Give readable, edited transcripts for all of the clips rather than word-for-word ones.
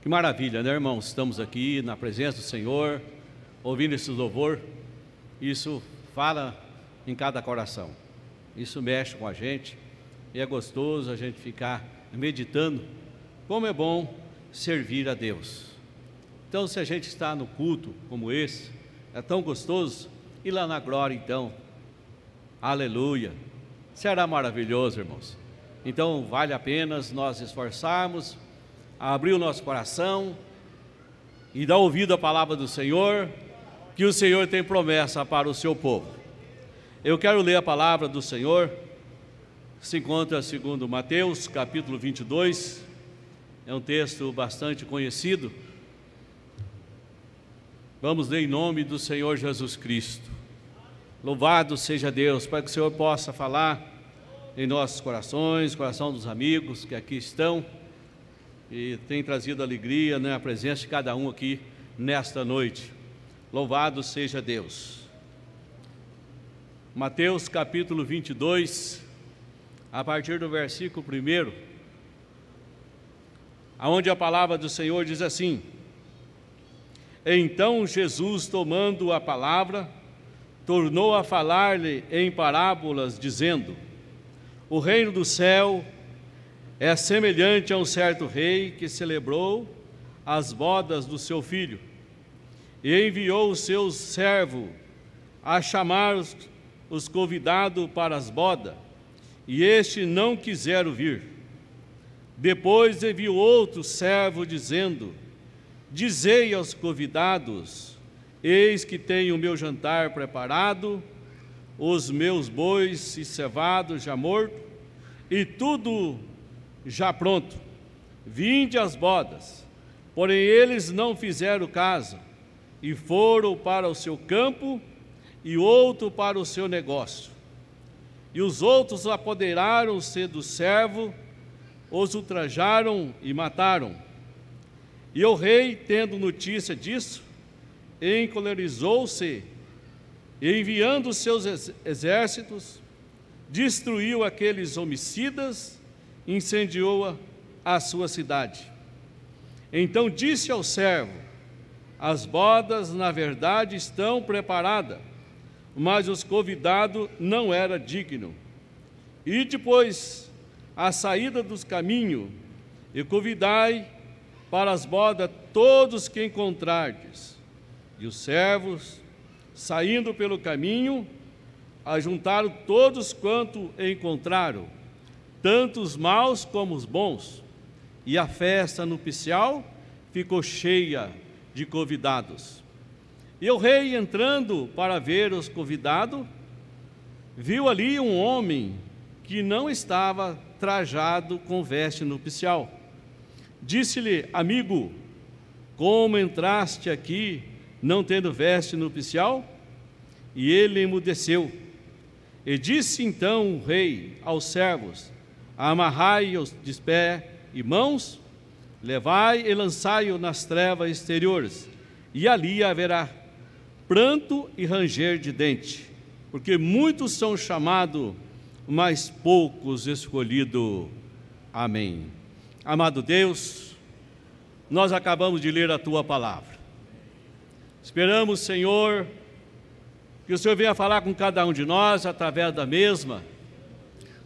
Que maravilha, né, irmãos? Estamos aqui na presença do Senhor, ouvindo esse louvor. Isso fala em cada coração. Isso mexe com a gente e é gostoso a gente ficar meditando como é bom servir a Deus. Então, se a gente está no culto como esse, é tão gostoso, e lá na glória, então, aleluia, será maravilhoso, irmãos. Então, vale a pena nós esforçarmos, abrir o nosso coração e dar ouvido à palavra do Senhor, que o Senhor tem promessa para o seu povo. Eu quero ler a palavra do Senhor, se encontra segundo Mateus, capítulo 22, é um texto bastante conhecido. Vamos ler em nome do Senhor Jesus Cristo. Louvado seja Deus, para que o Senhor possa falar em nossos corações, coração dos amigos que aqui estão, e tem trazido alegria, né, a presença de cada um aqui nesta noite. Louvado seja Deus. Mateus capítulo 22, a partir do versículo 1, aonde a palavra do Senhor diz assim: Então Jesus, tomando a palavra, tornou a falar-lhe em parábolas, dizendo: O reino do céu é semelhante a um certo rei que celebrou as bodas do seu filho e enviou o seu servo a chamar os convidados para as bodas, e este não quiseram vir. Depois enviou outro servo, dizendo: Dizei aos convidados: Eis que tenho o meu jantar preparado, os meus bois e cevados já mortos, e tudo já pronto. Vinde às bodas. Porém eles não fizeram caso, e foram para o seu campo, e outro para o seu negócio. E os outros apoderaram-se do servo, os ultrajaram e mataram. E o rei, tendo notícia disso, encolerizou-se e, enviando os seus exércitos, destruiu aqueles homicidas, incendiou a sua cidade. Então disse ao servo: As bodas, na verdade, estão preparadas, mas os convidados não eram dignos. E depois, à saída dos caminhos, e convidai para as bodas todos que encontrardes. E os servos, saindo pelo caminho, ajuntaram todos quanto encontraram, tanto os maus como os bons, e a festa nupcial ficou cheia de convidados. E o rei, entrando para ver os convidados, viu ali um homem que não estava trajado com veste nupcial. Disse-lhe: Amigo, como entraste aqui não tendo veste nupcial? E ele emudeceu. E disse então o rei aos servos: Amarrai-os de pé e mãos, levai e lançai-o nas trevas exteriores, e ali haverá pranto e ranger de dente, porque muitos são chamados, mas poucos escolhidos. Amém. Amado Deus, nós acabamos de ler a Tua palavra. Esperamos, Senhor, que o Senhor venha falar com cada um de nós através da mesma,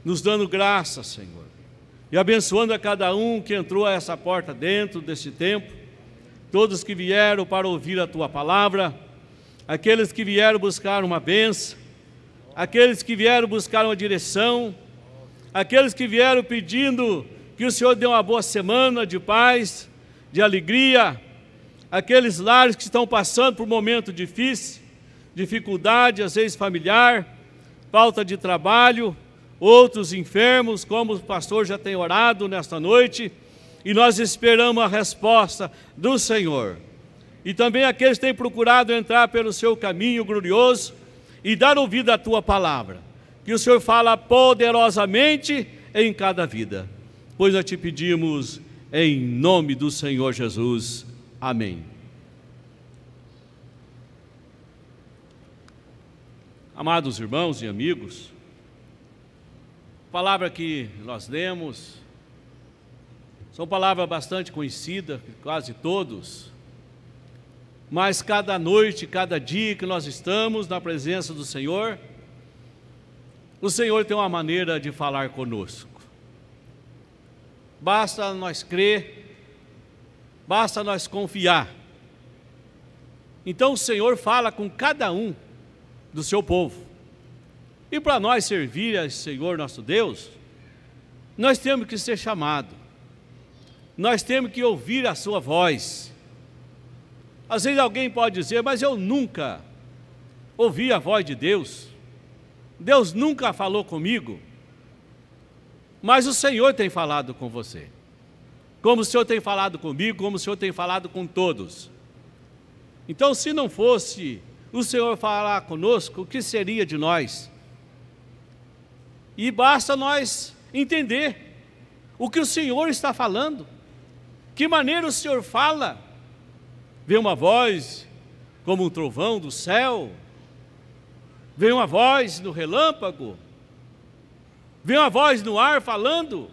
nos dando graça, Senhor, e abençoando a cada um que entrou a essa porta dentro desse tempo, todos que vieram para ouvir a Tua palavra, aqueles que vieram buscar uma bênção, aqueles que vieram buscar uma direção, aqueles que vieram pedindo que o Senhor dê uma boa semana de paz, de alegria, aqueles lares que estão passando por um momento difícil, dificuldade, às vezes familiar, falta de trabalho, outros enfermos, como o pastor já tem orado nesta noite, e nós esperamos a resposta do Senhor. E também aqueles que têm procurado entrar pelo seu caminho glorioso e dar ouvido à Tua palavra, que o Senhor fala poderosamente em cada vida, pois nós te pedimos em nome do Senhor Jesus. Amém. Amados irmãos e amigos, a palavra que nós lemos São palavras bastante conhecidas, quase todos. Mas cada noite, cada dia que nós estamos na presença do Senhor, o Senhor tem uma maneira de falar conosco. Basta nós crer, basta nós confiar. Então o Senhor fala com cada um do seu povo. E para nós servir ao Senhor nosso Deus, nós temos que ser chamados. Nós temos que ouvir a sua voz. Às vezes alguém pode dizer, mas eu nunca ouvi a voz de Deus. Deus nunca falou comigo. Mas o Senhor tem falado com você. Como o Senhor tem falado comigo, como o Senhor tem falado com todos. Então, se não fosse o Senhor falar conosco, o que seria de nós? E basta nós entender o que o Senhor está falando. Que maneira o Senhor fala? Vem uma voz como um trovão do céu, vem uma voz no relâmpago, vem uma voz no ar falando.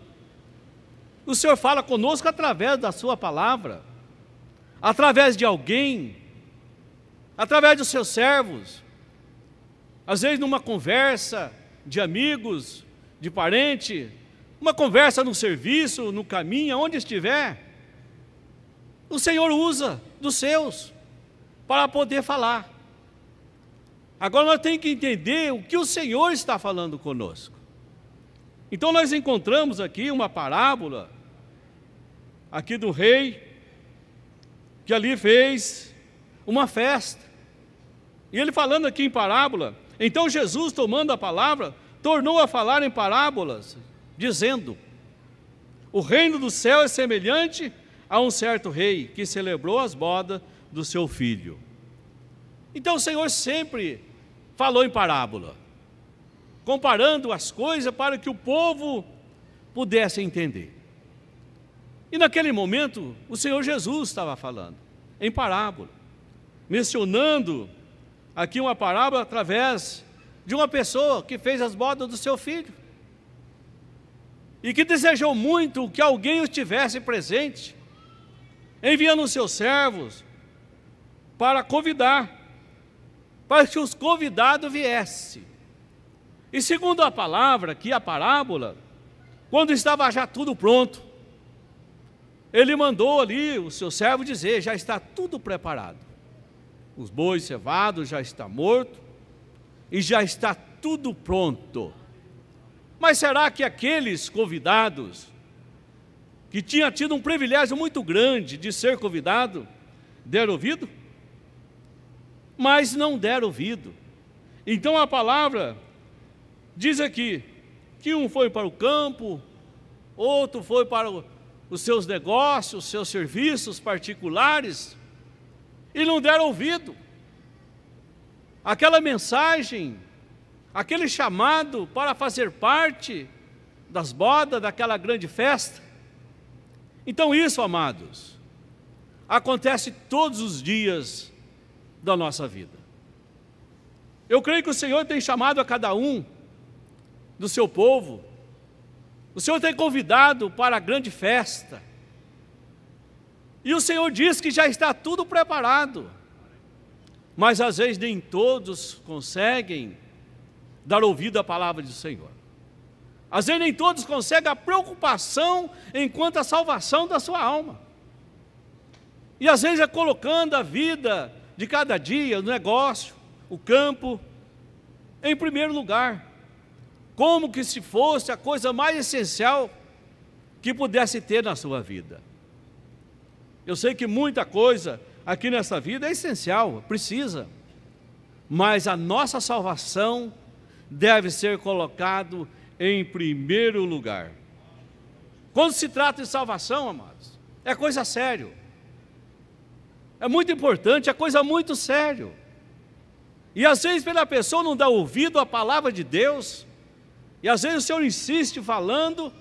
O Senhor fala conosco através da sua palavra, através de alguém, através dos seus servos, às vezes numa conversa de amigos, de parente, uma conversa no serviço, no caminho, onde estiver. O Senhor usa dos seus para poder falar. Agora nós temos que entender o que o Senhor está falando conosco. Então nós encontramos aqui uma parábola, aqui do rei, que ali fez uma festa. E ele falando aqui em parábola, então Jesus, tomando a palavra, tornou a falar em parábolas, dizendo: o reino do céu é semelhante a um certo rei que celebrou as bodas do seu filho. Então o Senhor sempre falou em parábola, comparando as coisas para que o povo pudesse entender. E naquele momento o Senhor Jesus estava falando em parábola, mencionando aqui uma parábola através de uma pessoa que fez as bodas do seu filho e que desejou muito que alguém estivesse presente, enviando os seus servos para convidar, para que os convidados viessem. E segundo a palavra, aqui a parábola, quando estava já tudo pronto, ele mandou ali o seu servo dizer: já está tudo preparado. Os bois cevados já estão mortos e já está tudo pronto. Mas será que aqueles convidados, que tinha tido um privilégio muito grande de ser convidado, deram ouvido? Mas não deram ouvido. Então a palavra diz aqui, que um foi para o campo, outro foi para os seus negócios, os seus serviços particulares, e não deram ouvido. Aquela mensagem, aquele chamado para fazer parte das bodas, daquela grande festa. Então isso, amados, acontece todos os dias da nossa vida. Eu creio que o Senhor tem chamado a cada um do seu povo. O Senhor tem convidado para a grande festa. E o Senhor diz que já está tudo preparado. Mas às vezes nem todos conseguem dar ouvido à palavra do Senhor. Às vezes nem todos conseguem a preocupação enquanto a salvação da sua alma. E às vezes é colocando a vida de cada dia, o negócio, o campo, em primeiro lugar. Como que se fosse a coisa mais essencial que pudesse ter na sua vida. Eu sei que muita coisa aqui nessa vida é essencial, precisa. Mas a nossa salvação deve ser colocado em primeiro lugar. Quando se trata de salvação, amados, é coisa séria. É muito importante, é coisa muito séria. E às vezes pela pessoa não dá ouvido à palavra de Deus, e às vezes o Senhor insiste falando,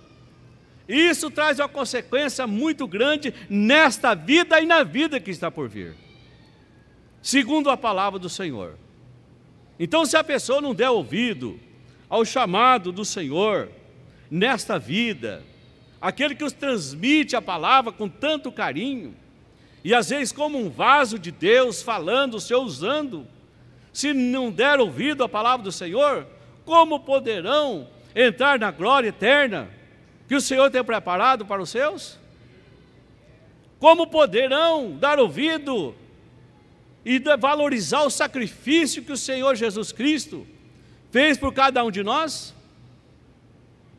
e isso traz uma consequência muito grande nesta vida e na vida que está por vir, segundo a palavra do Senhor. Então, se a pessoa não der ouvido ao chamado do Senhor nesta vida, aquele que os transmite a palavra com tanto carinho, e às vezes como um vaso de Deus falando, o Senhor usando, se não der ouvido à palavra do Senhor, como poderão entrar na glória eterna que o Senhor tem preparado para os seus? Como poderão dar ouvido e valorizar o sacrifício que o Senhor Jesus Cristo fez por cada um de nós?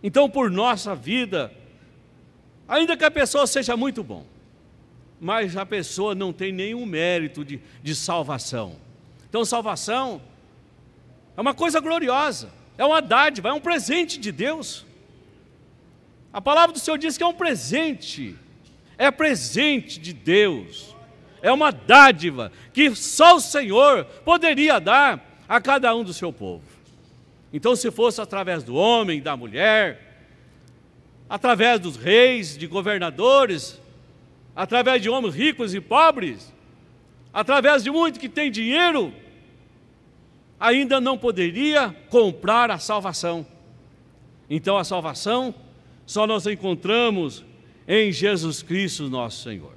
Então, por nossa vida, ainda que a pessoa seja muito bom, mas a pessoa não tem nenhum mérito de salvação. Então, salvação é uma coisa gloriosa, é uma dádiva, é um presente de Deus. A palavra do Senhor diz que é um presente, é presente de Deus, é uma dádiva que só o Senhor poderia dar a cada um do seu povo. Então, se fosse através do homem, da mulher, através dos reis, de governadores, através de homens ricos e pobres, através de muito que tem dinheiro, ainda não poderia comprar a salvação. Então a salvação só nós encontramos em Jesus Cristo nosso Senhor.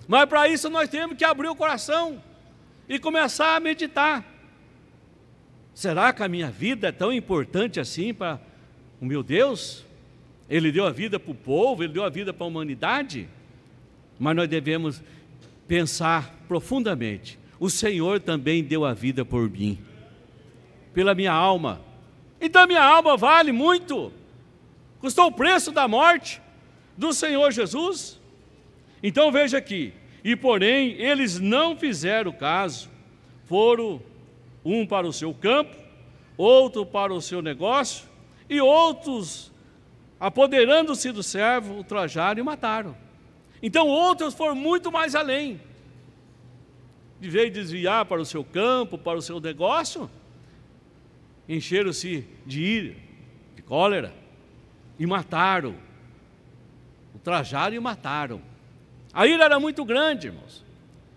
Mas para isso nós temos que abrir o coração e começar a meditar. Será que a minha vida é tão importante assim para o meu Deus? Ele deu a vida para o povo, Ele deu a vida para a humanidade, mas nós devemos pensar profundamente, o Senhor também deu a vida por mim, pela minha alma, então minha alma vale muito, custou o preço da morte do Senhor Jesus. Então veja aqui, e porém eles não fizeram caso, foram um para o seu campo, outro para o seu negócio, e outros, apoderando-se do servo, ultrajaram e mataram. Então outros foram muito mais além, de vez de desviar para o seu campo, para o seu negócio, encheram-se de ira, de cólera, e mataram, ultrajaram e mataram. A ira era muito grande, irmãos.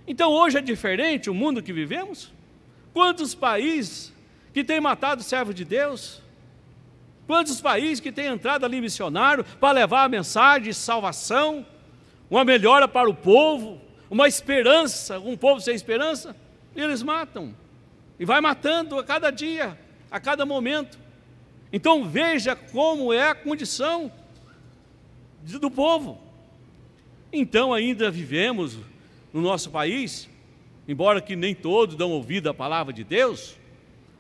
Então hoje é diferente o mundo que vivemos? Quantos países que têm matado servos de Deus? Quantos países que têm entrado ali missionário para levar a mensagem de salvação, uma melhora para o povo, uma esperança, um povo sem esperança, e eles matam, e vai matando a cada dia, a cada momento. Então veja como é a condição do povo. Então ainda vivemos no nosso país, embora que nem todos dão ouvido à palavra de Deus,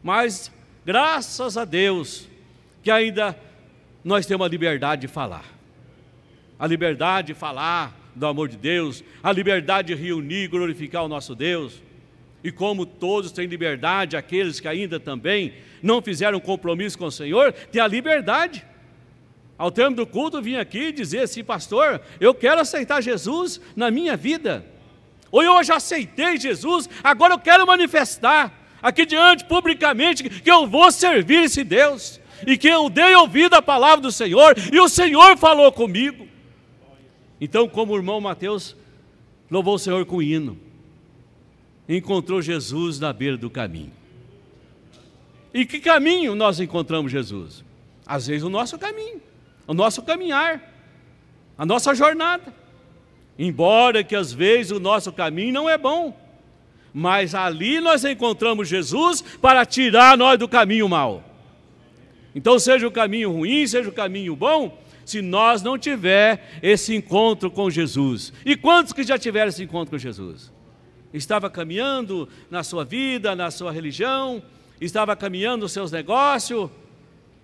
mas graças a Deus que ainda nós temos a liberdade de falar, a liberdade de falar do amor de Deus, a liberdade de reunir e glorificar o nosso Deus. E como todos têm liberdade, aqueles que ainda também não fizeram compromisso com o Senhor, têm a liberdade. Ao termo do culto, eu vim aqui dizer assim: pastor, eu quero aceitar Jesus na minha vida, ou eu já aceitei Jesus, agora eu quero manifestar aqui diante, publicamente, que eu vou servir esse Deus, e que eu dei ouvido à palavra do Senhor, e o Senhor falou comigo. Então, como o irmão Mateus louvou o Senhor com hino, encontrou Jesus na beira do caminho. E que caminho nós encontramos Jesus? Às vezes o nosso caminho, o nosso caminhar, a nossa jornada. Embora que às vezes o nosso caminho não é bom, mas ali nós encontramos Jesus para tirar nós do caminho mau. Então seja o caminho ruim, seja o caminho bom, se nós não tiver esse encontro com Jesus. E quantos que já tiveram esse encontro com Jesus? Estava caminhando na sua vida, na sua religião, estava caminhando nos seus negócios,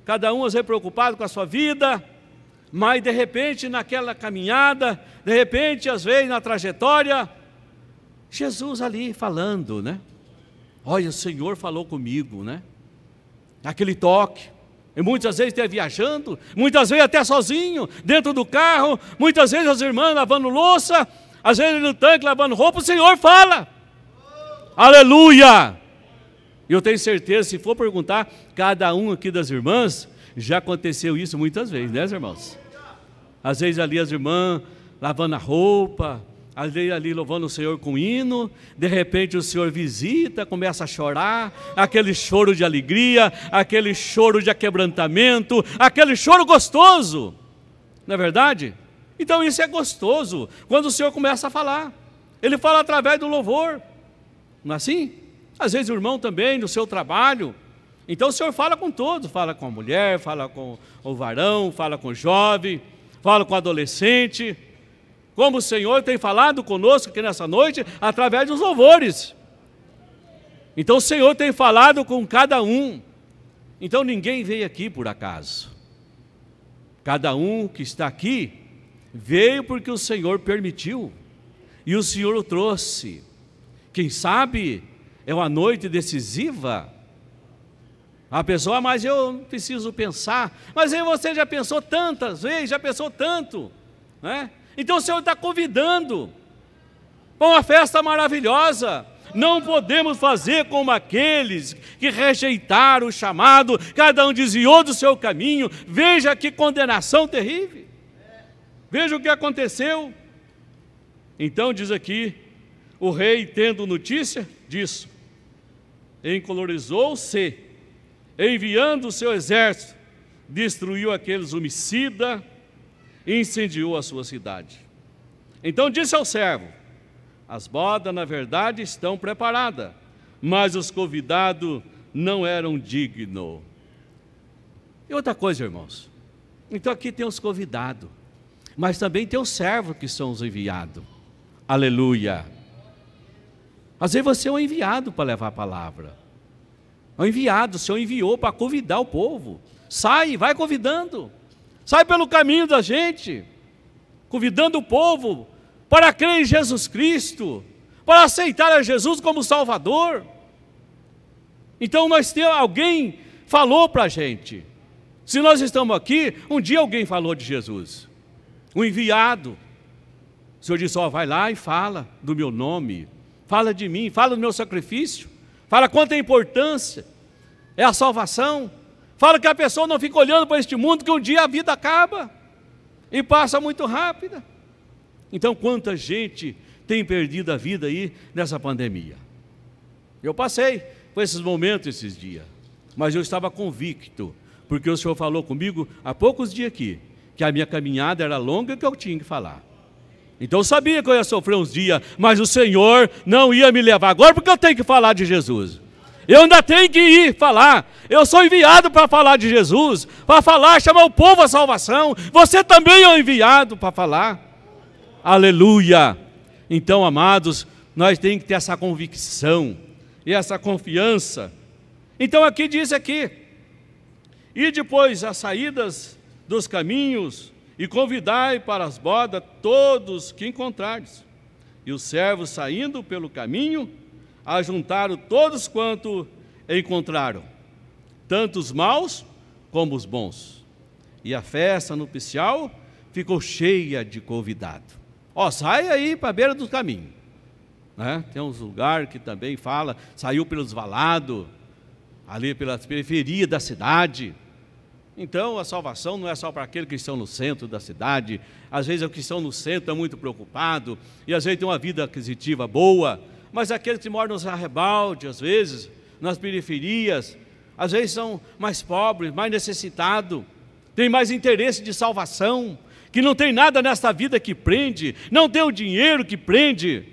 cada um às vezes preocupado com a sua vida, mas de repente naquela caminhada, de repente às vezes na trajetória, Jesus ali falando, né? Olha, o Senhor falou comigo, né? Aquele toque. E muitas vezes até viajando, muitas vezes até sozinho, dentro do carro, muitas vezes as irmãs lavando louça, às vezes no tanque lavando roupa, o Senhor fala. Aleluia! E eu tenho certeza, se for perguntar, cada um aqui das irmãs, já aconteceu isso muitas vezes, né, irmãos? Às vezes ali as irmãs lavando a roupa, às vezes ali louvando o Senhor com hino, de repente o Senhor visita, começa a chorar, aquele choro de alegria, aquele choro de aquebrantamento, aquele choro gostoso. Não é verdade? Então isso é gostoso, quando o Senhor começa a falar. Ele fala através do louvor, não é assim? Às vezes o irmão também, no seu trabalho. Então o Senhor fala com todos, fala com a mulher, fala com o varão, fala com o jovem, fala com o adolescente. Como o Senhor tem falado conosco aqui nessa noite, através dos louvores. Então o Senhor tem falado com cada um. Então ninguém veio aqui por acaso. Cada um que está aqui veio porque o Senhor permitiu. E o Senhor o trouxe. Quem sabe é uma noite decisiva. A pessoa, mas eu preciso pensar. Mas aí você já pensou tantas vezes, já pensou tanto, né? Então o Senhor está convidando para uma festa maravilhosa. Não podemos fazer como aqueles que rejeitaram o chamado, cada um desviou do seu caminho. Veja que condenação terrível. Veja o que aconteceu. Então diz aqui, o rei, tendo notícia disso, encolorizou-se, enviando o seu exército, destruiu aqueles homicidas e incendiou a sua cidade. Então disse ao servo: as bodas, na verdade, estão preparadas, mas os convidados não eram dignos. E outra coisa, irmãos, então aqui tem os convidados, mas também tem os servos que são os enviados. Aleluia! Às vezes você é um enviado para levar a palavra. É um enviado, o Senhor enviou para convidar o povo. Sai, vai convidando. Sai pelo caminho da gente, convidando o povo para crer em Jesus Cristo, para aceitar a Jesus como Salvador. Então alguém falou para a gente. Se nós estamos aqui, um dia alguém falou de Jesus. Um enviado. O Senhor disse: vai lá e fala do meu nome, fala de mim, fala do meu sacrifício, fala quanta importância é a salvação, fala que a pessoa não fica olhando para este mundo, que um dia a vida acaba e passa muito rápida. Então quanta gente tem perdido a vida aí nessa pandemia. Eu passei por esses momentos esses dias, mas eu estava convicto, porque o Senhor falou comigo há poucos dias aqui, que a minha caminhada era longa e que eu tinha que falar. Então eu sabia que eu ia sofrer uns dias, mas o Senhor não ia me levar agora, porque eu tenho que falar de Jesus. Eu ainda tenho que ir falar. Eu sou enviado para falar de Jesus, para falar, chamar o povo à salvação. Você também é enviado para falar. Aleluia! Então, amados, nós temos que ter essa convicção e essa confiança. Então aqui diz aqui: e depois as saídas dos caminhos, e convidai para as bodas todos que encontrardes. E os servos, saindo pelo caminho, ajuntaram todos quanto encontraram, tanto os maus como os bons. E a festa nupcial ficou cheia de convidados. Sai aí para a beira do caminho, né? Tem uns lugares que também fala, saiu pelos valados, ali pelas periferias da cidade. Então a salvação não é só para aqueles que estão no centro da cidade. Às vezes os que estão no centro estão muito preocupados, e às vezes tem uma vida aquisitiva boa, mas aqueles que moram nos arrebaldes, às vezes, nas periferias, às vezes são mais pobres, mais necessitados, têm mais interesse de salvação, que não tem nada nesta vida que prende, não tem o dinheiro que prende,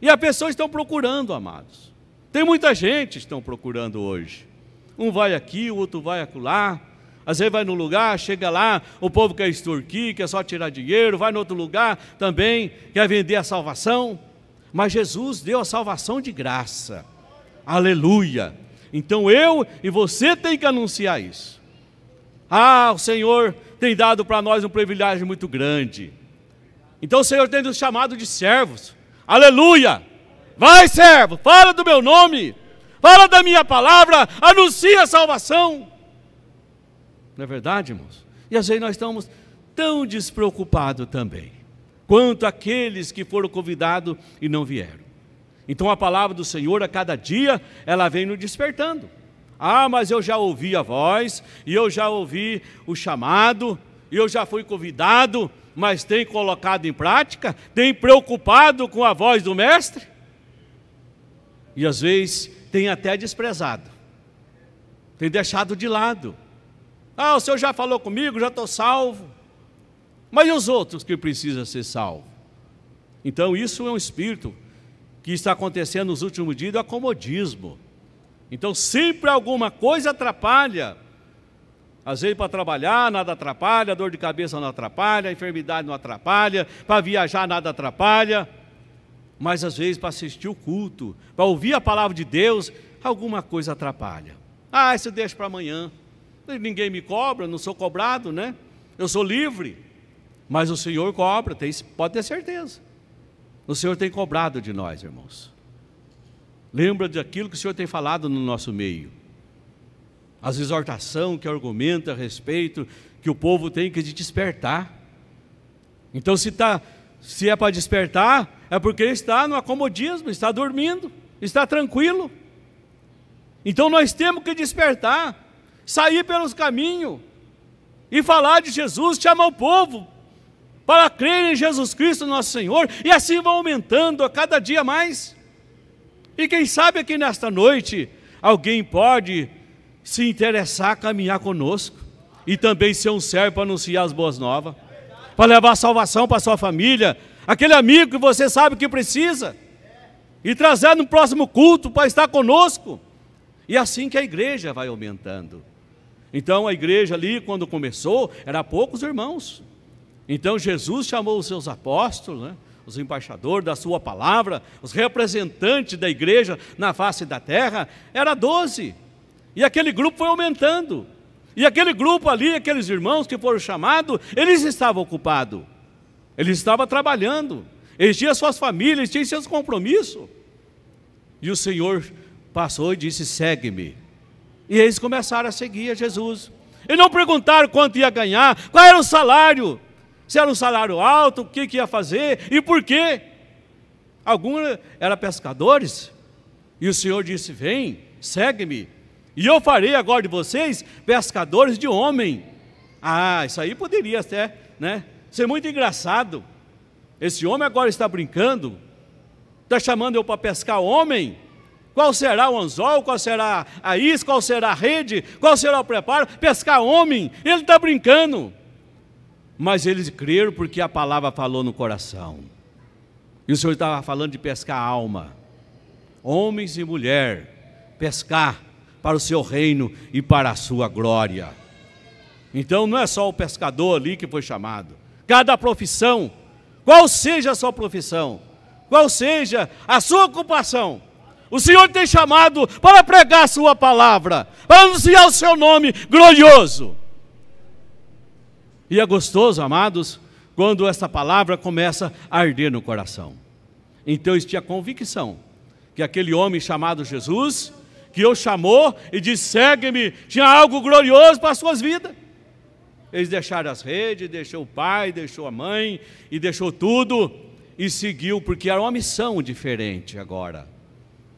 e as pessoas estão procurando, amados. Tem muita gente que estão procurando hoje. Um vai aqui, o outro vai acolá. Às vezes vai num lugar, chega lá, o povo quer extorquir, quer só tirar dinheiro, vai no outro lugar também, quer vender a salvação. Mas Jesus deu a salvação de graça. Aleluia! Então eu e você tem que anunciar isso. O Senhor tem dado para nós um privilégio muito grande. Então o Senhor tem nos chamado de servos. Aleluia! Vai, servo, fala do meu nome, fala da minha palavra, anuncia a salvação. Não é verdade, irmãos? E às vezes nós estamos tão despreocupados também, quanto aqueles que foram convidados e não vieram. Então a palavra do Senhor a cada dia, ela vem nos despertando. Mas eu já ouvi a voz, e eu já ouvi o chamado, e eu já fui convidado, mas tem colocado em prática? Tem preocupado com a voz do mestre? E às vezes tem até desprezado, tem deixado de lado. O Senhor já falou comigo, já estou salvo. Mas e os outros que precisam ser salvos? Então isso é um espírito que está acontecendo nos últimos dias do acomodismo. Então sempre alguma coisa atrapalha. Às vezes para trabalhar nada atrapalha, dor de cabeça não atrapalha, enfermidade não atrapalha, para viajar nada atrapalha. Mas às vezes para assistir o culto, para ouvir a palavra de Deus, alguma coisa atrapalha. Ah, isso deixa para amanhã. Ninguém me cobra, não sou cobrado, né? Eu sou livre. Mas o Senhor cobra, pode ter certeza. O Senhor tem cobrado de nós, irmãos. Lembra daquilo que o Senhor tem falado no nosso meio. As exortações que argumentam a respeito que o povo tem que despertar. Então se é para despertar, é porque está no acomodismo, está dormindo, está tranquilo. Então nós temos que despertar, sair pelos caminhos e falar de Jesus, chamar o povo para crer em Jesus Cristo nosso Senhor, e assim vão aumentando a cada dia mais. E quem sabe aqui nesta noite, alguém pode se interessar, caminhar conosco, e também ser um servo para anunciar as boas novas, para levar salvação para a sua família, aquele amigo que você sabe que precisa, e trazer no próximo culto para estar conosco, e assim que a igreja vai aumentando. Então a igreja ali, quando começou, era poucos irmãos. Então Jesus chamou os seus apóstolos, né, os embaixadores da sua palavra, os representantes da igreja na face da terra, era 12. E aquele grupo foi aumentando. E aquele grupo ali, aqueles irmãos que foram chamados, eles estavam ocupados. Eles estavam trabalhando. Eles tinham suas famílias, eles tinham seus compromissos. E o Senhor passou e disse: segue-me. E eles começaram a seguir a Jesus. E não perguntaram quanto ia ganhar, qual era o salário. Se era um salário alto, o que ia fazer e por quê? Alguns eram pescadores. E o Senhor disse: vem, segue-me. E eu farei agora de vocês pescadores de homem. Ah, isso aí poderia até, né, ser muito engraçado. Esse homem agora está brincando, está chamando eu para pescar homem. Qual será o anzol, qual será a isca, qual será a rede, qual será o preparo? Pescar homem, ele está brincando. Mas eles creram porque a palavra falou no coração. E o Senhor estava falando de pescar a alma. Homens e mulher, pescar para o seu reino e para a sua glória. Então não é só o pescador ali que foi chamado. Cada profissão, qual seja a sua profissão, qual seja a sua ocupação, o Senhor tem chamado para pregar a sua palavra, para anunciar o seu nome glorioso. E é gostoso, amados, quando essa palavra começa a arder no coração. Então eles tinham convicção que aquele homem chamado Jesus, que o chamou e disse: segue-me, tinha algo glorioso para as suas vidas. Eles deixaram as redes, deixou o pai, deixou a mãe, e deixou tudo, e seguiu, porque era uma missão diferente agora.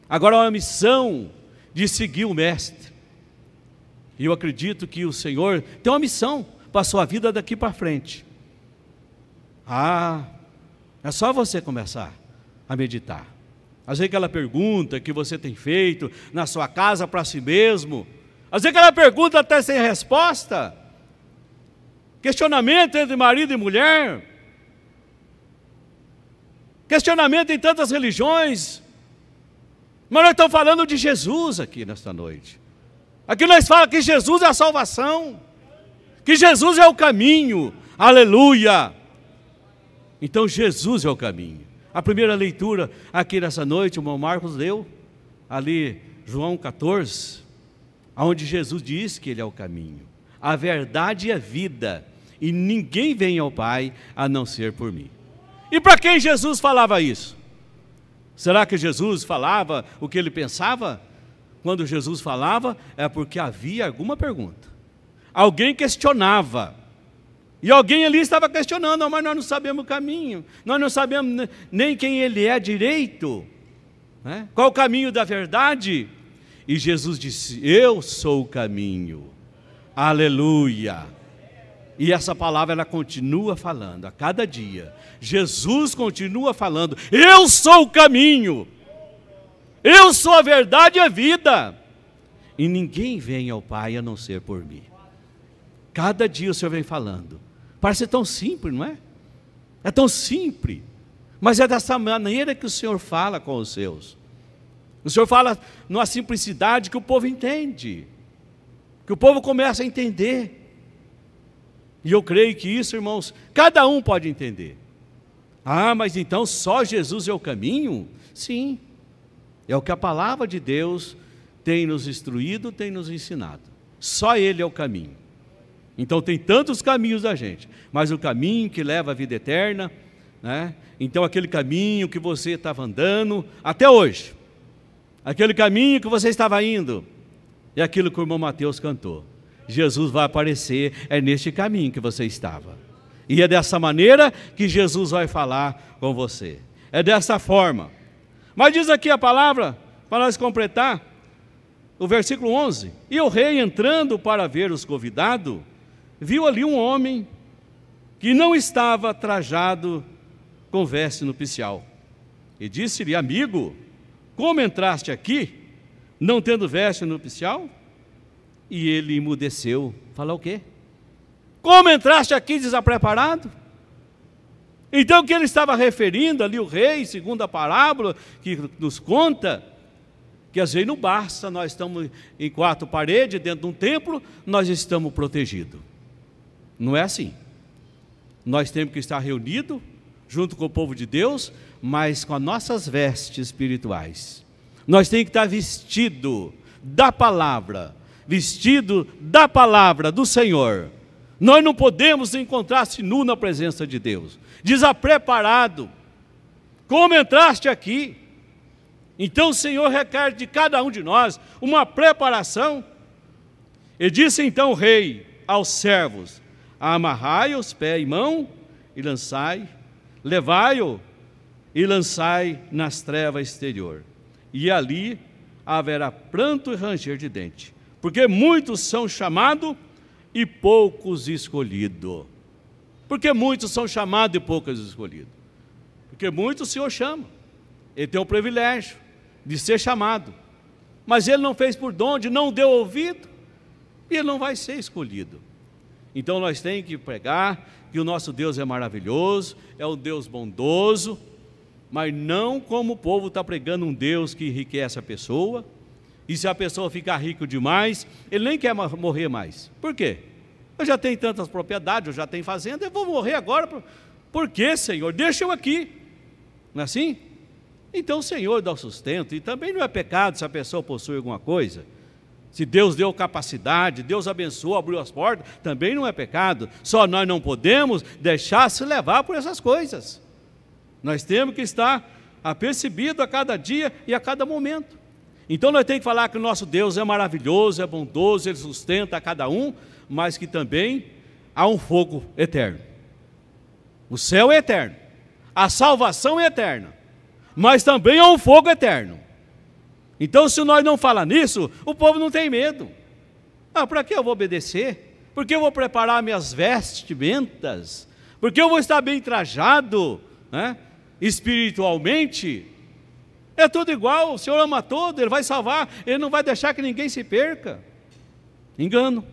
Agora é uma missão de seguir o Mestre. E eu acredito que o Senhor tem uma missão para a sua vida daqui para frente. Ah, é só você começar a meditar. Às vezes aquela pergunta que você tem feito na sua casa para si mesmo, às vezes aquela pergunta até sem resposta, questionamento entre marido e mulher, questionamento em tantas religiões, mas nós estamos falando de Jesus aqui nesta noite. Aqui nós falamos que Jesus é a salvação, que Jesus é o caminho, aleluia. Então Jesus é o caminho. A primeira leitura aqui nessa noite, o irmão Marcos leu, ali João 14, onde Jesus diz que Ele é o caminho, a verdade e a vida, e ninguém vem ao Pai a não ser por mim. E para quem Jesus falava isso? Será que Jesus falava o que Ele pensava? Quando Jesus falava, é porque havia alguma pergunta. Alguém questionava. E alguém ali estava questionando: mas nós não sabemos o caminho, nós não sabemos nem quem Ele é direito, né? Qual o caminho da verdade? E Jesus disse: eu sou o caminho, aleluia. E essa palavra ela continua falando a cada dia. Jesus continua falando: eu sou o caminho, eu sou a verdade e a vida, e ninguém vem ao Pai a não ser por mim. Cada dia o Senhor vem falando Parece tão simples, não é? É tão simples. Mas é dessa maneira que o Senhor fala com os seus. O Senhor fala numa simplicidade que o povo entende, que o povo começa a entender. E eu creio que isso, irmãos, cada um pode entender. Ah, mas então só Jesus é o caminho? Sim, é o que a palavra de Deus tem nos instruído, tem nos ensinado. Só Ele é o caminho. Então tem tantos caminhos da gente, mas o caminho que leva à vida eterna, né? Então aquele caminho que você estava andando até hoje, aquele caminho que você estava indo, é aquilo que o irmão Mateus cantou. Jesus vai aparecer, é neste caminho que você estava. E é dessa maneira que Jesus vai falar com você. É dessa forma. Mas diz aqui a palavra, para nós completar, o versículo 11. E o rei, entrando para ver os convidados, viu ali um homem que não estava trajado com veste nupcial. E disse-lhe: amigo, como entraste aqui, não tendo veste nupcial? E ele emudeceu. Fala o quê? Como entraste aqui desapreparado? Então o que ele estava referindo ali, o rei, segundo a parábola que nos conta, que às vezes não basta, nós estamos em quatro paredes, dentro de um templo, nós estamos protegidos. Não é assim. Nós temos que estar reunidos, junto com o povo de Deus, mas com as nossas vestes espirituais. Nós temos que estar vestido da palavra, vestido da palavra do Senhor. Nós não podemos encontrar-se nu na presença de Deus, desapreparado. Como entraste aqui? Então o Senhor requer de cada um de nós uma preparação. E disse então o rei aos servos: amarrai os pés e mão e lançai, levai-o e lançai nas trevas exterior. E ali haverá pranto e ranger de dente, porque muitos são chamados e poucos escolhidos. Porque muitos são chamados e poucos escolhidos? Porque muitos o Senhor chama. Ele tem o privilégio de ser chamado, mas ele não fez por onde, não deu ouvido, e ele não vai ser escolhido. Então nós temos que pregar que o nosso Deus é maravilhoso, é um Deus bondoso, mas não como o povo está pregando um Deus que enriquece a pessoa, e se a pessoa ficar rico demais, ele nem quer morrer mais. Por quê? Eu já tenho tantas propriedades, eu já tenho fazenda, eu vou morrer agora. Por quê, Senhor? Deixa eu aqui. Não é assim? Então o Senhor dá o sustento, e também não é pecado se a pessoa possui alguma coisa. Se Deus deu capacidade, Deus abençoou, abriu as portas, também não é pecado. Só nós não podemos deixar se levar por essas coisas. Nós temos que estar apercebido a cada dia e a cada momento. Então nós temos que falar que o nosso Deus é maravilhoso, é bondoso, Ele sustenta a cada um, mas que também há um fogo eterno. O céu é eterno, a salvação é eterna, mas também há um fogo eterno. Então se nós não falar nisso, o povo não tem medo. Ah, para que eu vou obedecer? Por que eu vou preparar minhas vestimentas? Por que eu vou estar bem trajado, né? Espiritualmente? É tudo igual, o Senhor ama todo, Ele vai salvar, Ele não vai deixar que ninguém se perca. Engano.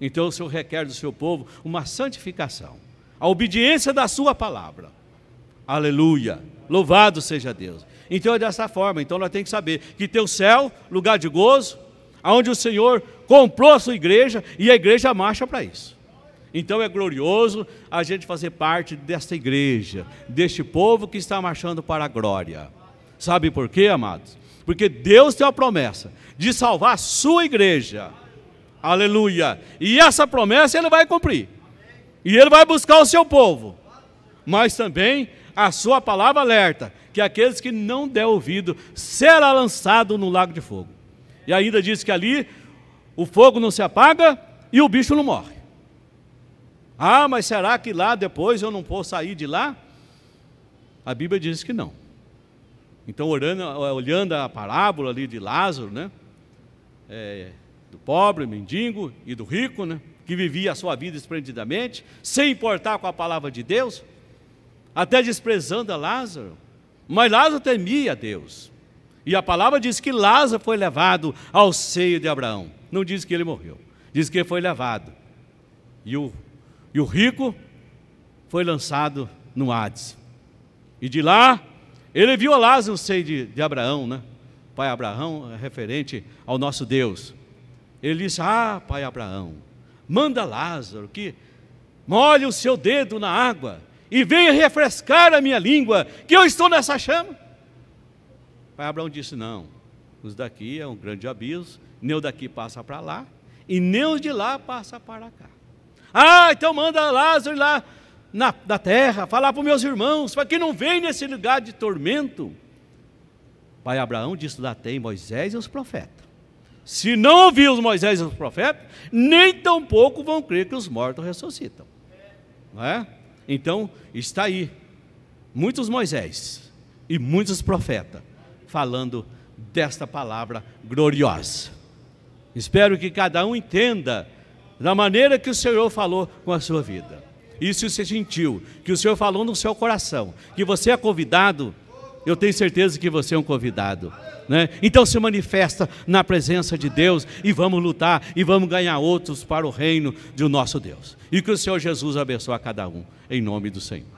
Então o Senhor requer do seu povo uma santificação, a obediência da sua palavra. Aleluia, louvado seja Deus. Então é dessa forma, então nós temos que saber que tem o céu, lugar de gozo, onde o Senhor comprou a sua igreja, e a igreja marcha para isso. Então é glorioso a gente fazer parte desta igreja, deste povo que está marchando para a glória. Sabe por quê, amados? Porque Deus tem uma promessa de salvar a sua igreja. Aleluia. E essa promessa Ele vai cumprir. E Ele vai buscar o seu povo. Mas também a sua palavra alerta que aqueles que não der ouvido será lançado no lago de fogo. E ainda diz que ali o fogo não se apaga e o bicho não morre. Ah, mas será que lá depois eu não posso sair de lá? A Bíblia diz que não. Então, olhando a parábola ali de Lázaro, né? Do pobre, mendigo e do rico, né? Que vivia a sua vida esplendidamente, sem importar com a palavra de Deus, até desprezando a Lázaro. Mas Lázaro temia a Deus. E a palavra diz que Lázaro foi levado ao seio de Abraão. Não diz que ele morreu, diz que ele foi levado. E o rico foi lançado no Hades. E de lá, ele viu Lázaro no seio de Abraão, né? Pai Abraão é referente ao nosso Deus. Ele disse: pai Abraão, manda Lázaro que molhe o seu dedo na água e venha refrescar a minha língua, que eu estou nessa chama. Pai Abraão disse: não, os daqui é um grande abismo, nem o daqui passa para lá, e nem os de lá passa para cá. Então manda Lázaro ir lá na terra, falar para os meus irmãos, para que não venham nesse lugar de tormento. Pai Abraão disse: lá tem Moisés e os profetas. Se não ouvir os Moisés e os profetas, nem tampouco vão crer que os mortos ressuscitam. Não é? Então, está aí, muitos Moisés e muitos profetas, falando desta palavra gloriosa. Espero que cada um entenda da maneira que o Senhor falou com a sua vida. E se você sentiu que o Senhor falou no seu coração, que você é convidado, eu tenho certeza que você é um convidado, né? Então se manifesta na presença de Deus e vamos lutar e vamos ganhar outros para o reino do nosso Deus. E que o Senhor Jesus abençoe a cada um, em nome do Senhor.